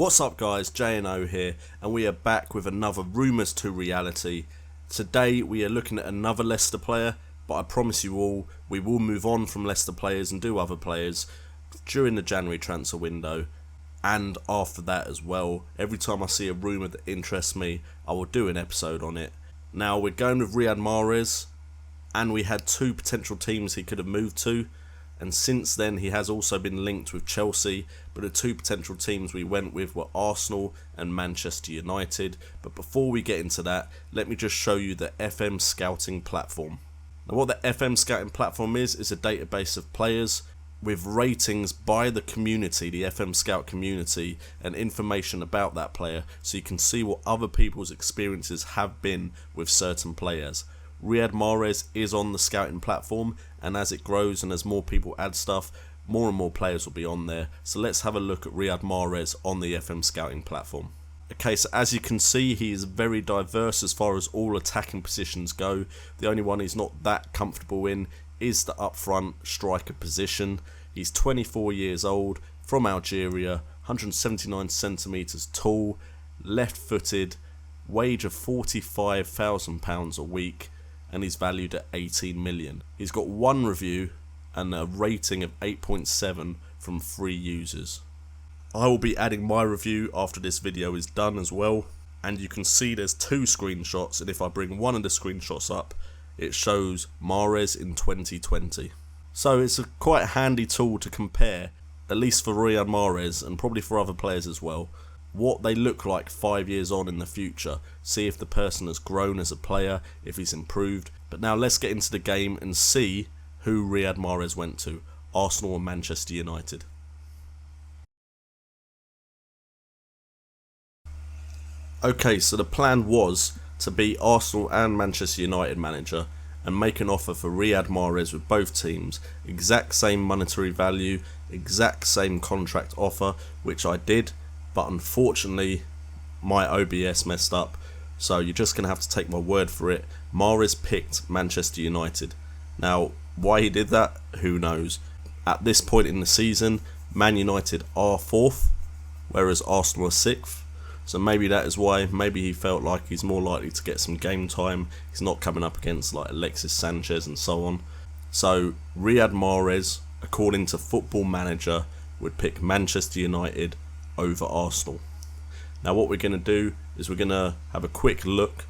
What's up guys, JNO here, and we are back with another Rumours To Reality. Today we are looking at another Leicester player, but I promise you all, we will move on from Leicester players and do other players during the January transfer window, and after that as well. Every time I see a rumour that interests me, I will do an episode on it. Now we're going with Riyad Mahrez, and we had two potential teams he could have moved to. And since then he has also been linked with Chelsea, but the two potential teams we went with were Arsenal and Manchester United. But before we get into that, let me just show you the FM scouting platform. Now what the FM scouting platform is a database of players with ratings by the community, the FM scout community, and information about that player, so you can see what other people's experiences have been with certain players. Riyad Mahrez is on the scouting platform, and as it grows and as more people add stuff, more and more players will be on there. So let's have a look at Riyad Mahrez on the FM scouting platform. Okay, so as you can see, he is very diverse as far as all attacking positions go. The only one he's not that comfortable in is the up front striker position. He's 24 years old, from Algeria, 179 centimetres tall, left footed, wage of £45,000 a week, and he's valued at 18 million. He's got one review and a rating of 8.7 from 3 users. I will be adding my review after this video is done as well, and you can see there's 2 screenshots, and if I bring one of the screenshots up, it shows Mahrez in 2020. So it's a quite handy tool to compare, at least for Riyad Mahrez and probably for other players as well, what they look like 5 years on in the future. See if the person has grown as a player, if he's improved. But now let's get into the game and see who Riyad Mahrez went to, Arsenal or Manchester United. Okay, so the plan was to be Arsenal and Manchester United manager and make an offer for Riyad Mahrez with both teams. Exact same monetary value, exact same contract offer, which I did. But unfortunately, my OBS messed up, so you're just going to have to take my word for it. Mahrez picked Manchester United. Now, why he did that, who knows. At this point in the season, Man United are 4th, whereas Arsenal are 6th. So maybe that is why. Maybe he felt like he's more likely to get some game time. He's not coming up against like Alexis Sanchez and so on. So Riyad Mahrez, according to Football Manager, would pick Manchester United over Arsenal. Now what we're going to do is we're going to have a quick look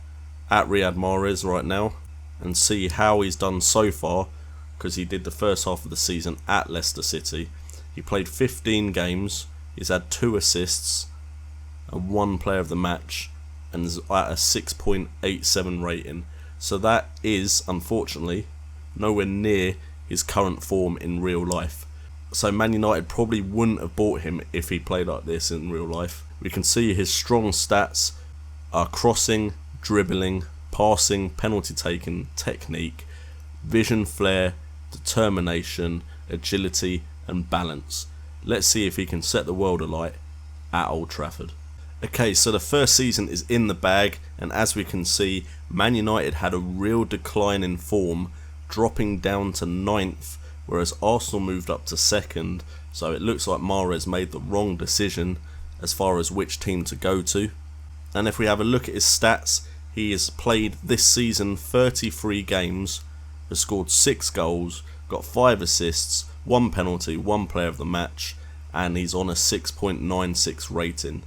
at Riyad Mahrez right now and see how he's done so far, because he did the first half of the season at Leicester City. He played 15 games, he's had 2 assists and 1 player of the match, and is at a 6.87 rating. So that is unfortunately nowhere near his current form in real life. So Man United probably wouldn't have bought him if he played like this in real life. We can see his strong stats are crossing, dribbling, passing, penalty taking, technique, vision, flair, determination, agility and balance. Let's see if he can set the world alight at Old Trafford. Okay, so the first season is in the bag, and as we can see, Man United had a real decline in form, dropping down to 9th. Whereas Arsenal moved up to 2nd, so it looks like Mahrez made the wrong decision as far as which team to go to. And if we have a look at his stats, he has played this season 33 games, has scored 6 goals, got 5 assists, 1 penalty, 1 player of the match, and he's on a 6.96 rating.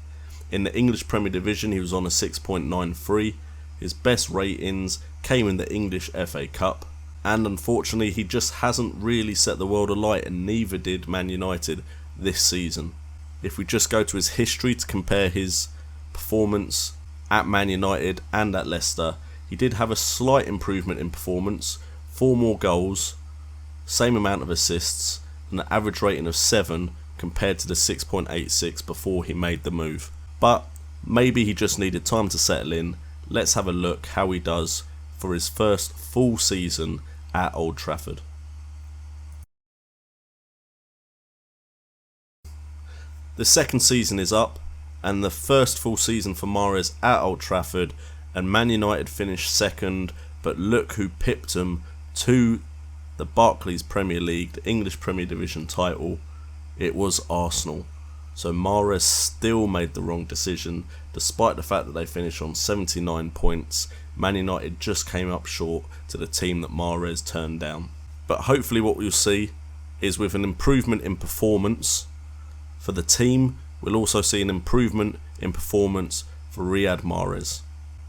In the English Premier Division he was on a 6.93. His best ratings came in the English FA Cup. And unfortunately he just hasn't really set the world alight, and neither did Man United this season. If we just go to his history to compare his performance at Man United and at Leicester, he did have a slight improvement in performance, 4 more goals, same amount of assists, and an average rating of 7 compared to the 6.86 before he made the move. But maybe he just needed time to settle in. Let's have a look how he does for his first full season at Old Trafford. The second season is up, and the first full season for Mahrez at Old Trafford, and Man United finished 2nd, but look who pipped them to the Barclays Premier League, the English Premier Division title. It was Arsenal. So Mahrez still made the wrong decision, despite the fact that they finished on 79 points. Man United just came up short to the team that Mahrez turned down. But hopefully what we'll see is, with an improvement in performance for the team, we'll also see an improvement in performance for Riyad Mahrez.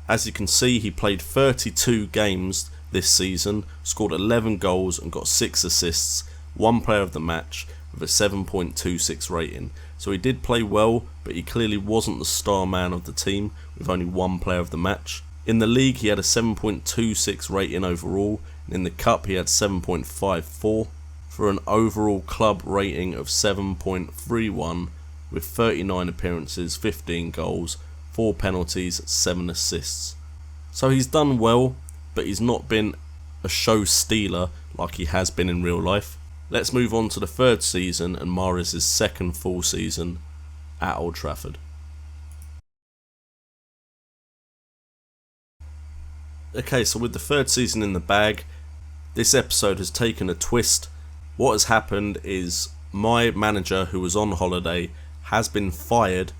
As you can see, he played 32 games this season, scored 11 goals and got 6 assists, one player of the match with a 7.26 rating. So he did play well, but he clearly wasn't the star man of the team with only one player of the match. In the league he had a 7.26 rating overall, and in the cup he had 7.54 for an overall club rating of 7.31 with 39 appearances, 15 goals, 4 penalties, 7 assists. So he's done well, but he's not been a show stealer like he has been in real life. Let's move on to the third season and Mahrez' second full season at Old Trafford. Okay, so with the third season in the bag, this episode has taken a twist. What has happened is my manager, who was on holiday, has been fired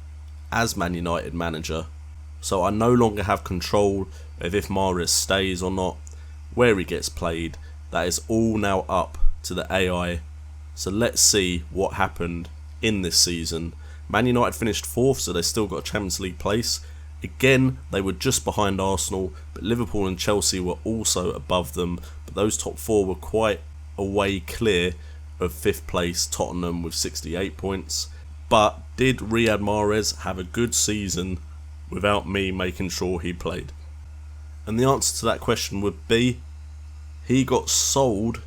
as Man United manager. So I no longer have control of if Mahrez stays or not, where he gets played. That is all now up to the AI. So let's see what happened in this season. Man United finished 4th, so they still got a Champions League place. Again, they were just behind Arsenal, but Liverpool and Chelsea were also above them. But those top 4 were quite a way clear of 5th place, Tottenham, with 68 points. But did Riyad Mahrez have a good season without me making sure he played? And the answer to that question would be, he got sold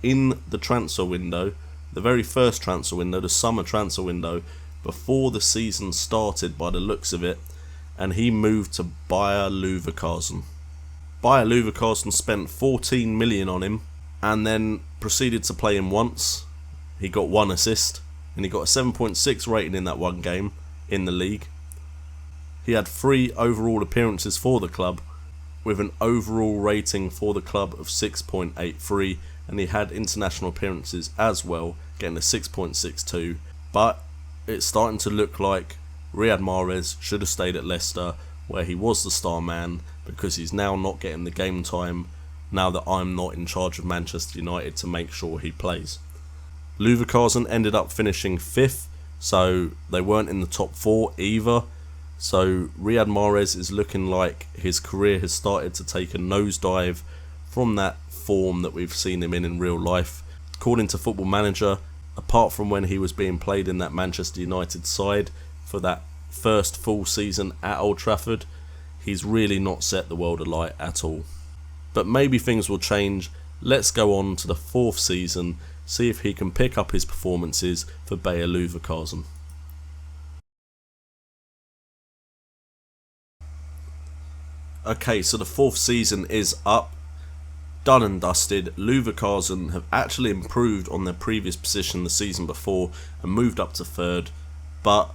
in the transfer window, the very first transfer window, the summer transfer window, before the season started by the looks of it, and he moved to Bayer Leverkusen. Bayer Leverkusen spent 14 million on him and then proceeded to play him once. He got 1 assist and he got a 7.6 rating in that one game in the league. He had 3 overall appearances for the club with an overall rating for the club of 6.83, and he had international appearances as well, getting a 6.62. But it's starting to look like Riyad Mahrez should have stayed at Leicester, where he was the star man, because he's now not getting the game time now that I'm not in charge of Manchester United to make sure he plays. Leverkusen ended up finishing 5th, so they weren't in the top 4 either. So Riyad Mahrez is looking like his career has started to take a nosedive from that form that we've seen him in real life. According to Football Manager, apart from when he was being played in that Manchester United side for that first full season at Old Trafford, he's really not set the world alight at all. But maybe things will change. Let's go on to the 4th season, see if he can pick up his performances for Bayer Leverkusen. Okay, so the 4th season is up, done and dusted. Leverkusen have actually improved on their previous position the season before and moved up to 3rd, but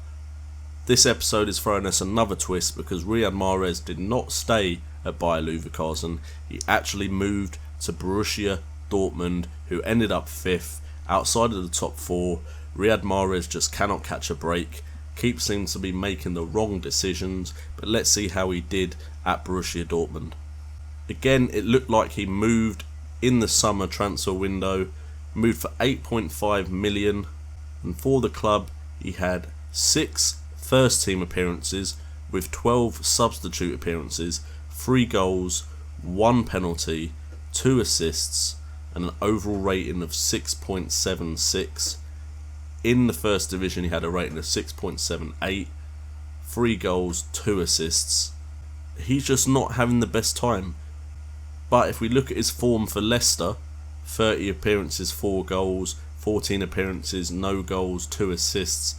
this episode is throwing us another twist because Riyad Mahrez did not stay at Bayer Leverkusen. He actually moved to Borussia Dortmund, who ended up 5th, outside of the top 4. Riyad Mahrez just cannot catch a break, keeps seeming to be making the wrong decisions, but let's see how he did at Borussia Dortmund. Again, it looked like he moved in the summer transfer window, moved for 8.5 million, and for the club he had 6 first team appearances with 12 substitute appearances, 3 goals, 1 penalty, 2 assists, and an overall rating of 6.76. In the first division he had a rating of 6.78, 3 goals, 2 assists. He's just not having the best time. But if we look at his form for Leicester, 30 appearances, 4 goals, 14 appearances, no goals, 2 assists.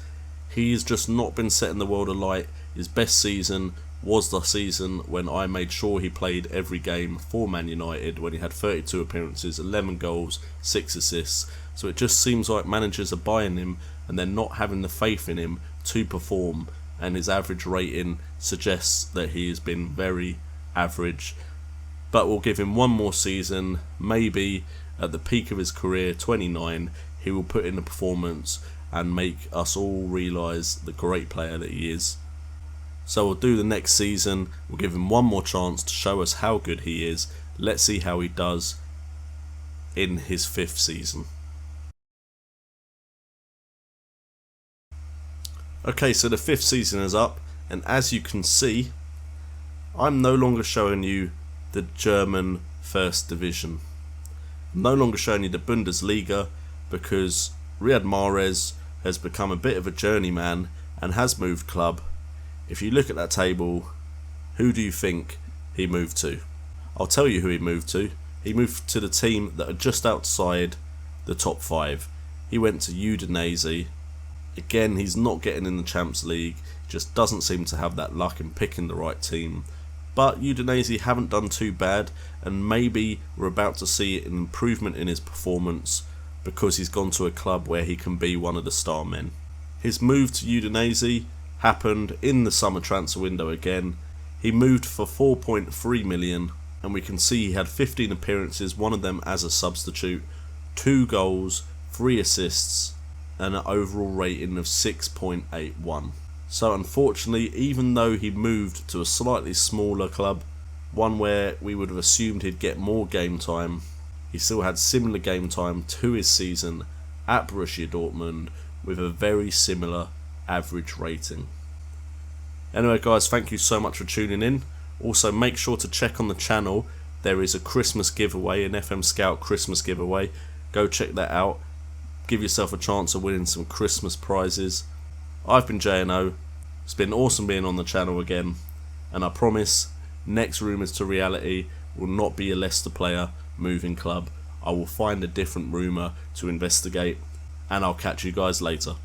He's just not been setting the world alight. His best season was the season when I made sure he played every game for Man United, when he had 32 appearances, 11 goals, 6 assists. So it just seems like managers are buying him and they're not having the faith in him to perform, and his average rating suggests that he has been very average. But we'll give him one more season. Maybe at the peak of his career, 29, he will put in a performance and make us all realise the great player that he is. So we'll do the next season, we'll give him one more chance to show us how good he is. Let's see how he does in his 5th season. Okay, so the 5th season is up, and as you can see, I'm no longer showing you the German First Division. I'm no longer showing you the Bundesliga, because Riyad Mahrez has become a bit of a journeyman and has moved club. If you look at that table, who do you think he moved to? I'll tell you who he moved to. He moved to the team that are just outside the top 5. He went to Udinese. Again, he's not getting in the Champions League, just doesn't seem to have that luck in picking the right team. But Udinese haven't done too bad, and maybe we're about to see an improvement in his performance because he's gone to a club where he can be one of the star men. His move to Udinese happened in the summer transfer window again. He moved for 4.3 million, and we can see he had 15 appearances, one of them as a substitute, 2 goals, 3 assists, and an overall rating of 6.81. So unfortunately, even though he moved to a slightly smaller club, one where we would have assumed he'd get more game time, he still had similar game time to his season at Borussia Dortmund with a very similar average rating. Anyway guys, thank you so much for tuning in. Also make sure to check on the channel, there is a Christmas giveaway, an FM Scout Christmas giveaway. Go check that out, give yourself a chance of winning some Christmas prizes. I've been JNO, it's been awesome being on the channel again, and I promise next Rumours to Reality will not be a Leicester player moving club. I will find a different rumour to investigate, and I'll catch you guys later.